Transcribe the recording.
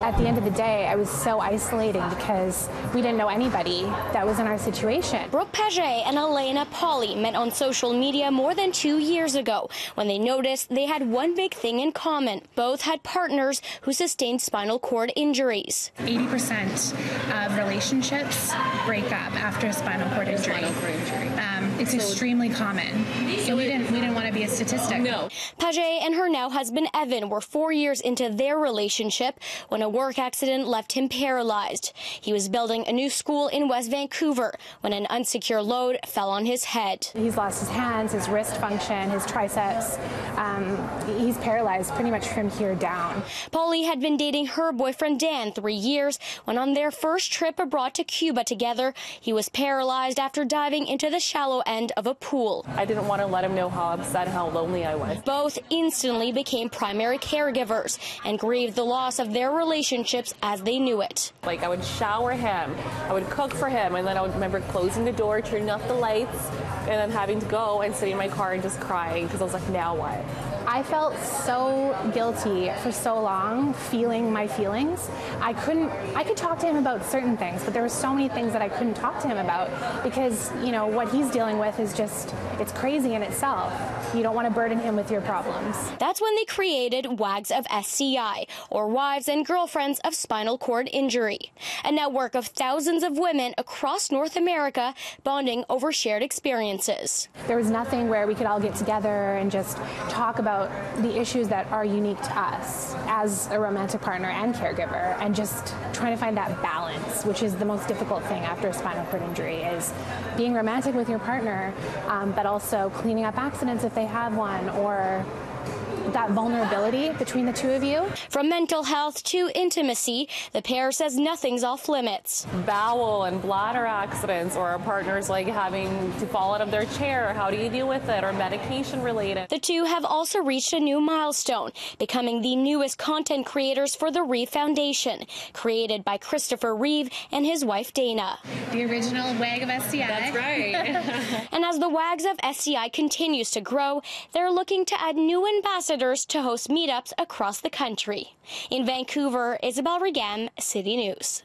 At the end of the day, I was so isolating because we didn't know anybody that was in our situation. Brooke Paget and Elena Pauly met on social media more than 2 years ago when they noticed they had one big thing in common. Both had partners who sustained spinal cord injuries. 80% of relationships break up after a spinal cord injury. It's extremely common. So we didn't want to be a statistic. No. Paget and her now husband Evan were 4 years into their relationship when a work accident left him paralyzed. He was building a new school in West Vancouver when an unsecure load fell on his head. He's lost his hands, his wrist function, his triceps. He's paralyzed pretty much from here down. Pauly had been dating her boyfriend Dan 3 years when on their first trip abroad to Cuba together, he was paralyzed after diving into the shallow end of a pool. I didn't want to let him know how upset and how lonely I was. Both instantly became primary caregivers and grieved the loss of their relationships as they knew it. Like, I would shower him, I would cook for him, and then I would remember closing the door, turning off the lights, and then having to go and sit in my car and just crying because I was like, now what? I felt so guilty for so long, feeling my feelings. I could talk to him about certain things, but there were so many things that I couldn't talk to him about because, you know, what he's dealing with is just, it's crazy in itself. You don't want to burden him with your problems. That's when they created WAGs of SCI, or Wives and Girlfriends of Spinal Cord Injury, a network of thousands of women across North America bonding over shared experiences. There was nothing where we could all get together and just talk about the issues that are unique to us as a romantic partner and caregiver, and just trying to find that balance, which is the most difficult thing after a spinal cord injury, is being romantic with your partner, but also cleaning up accidents if they have one, or that vulnerability between the two of you. From mental health to intimacy, the pair says nothing's off limits. Bowel and bladder accidents, or our partners like having to fall out of their chair, how do you deal with it, or medication related. The two have also reached a new milestone, becoming the newest content creators for the Reeve Foundation, created by Christopher Reeve and his wife Dana. The original WAG of SCI. That's right. And as the WAGs of SCI continues to grow, they're looking to add new ambassadors to host meetups across the country. In Vancouver, Isabelle Raghem, City News.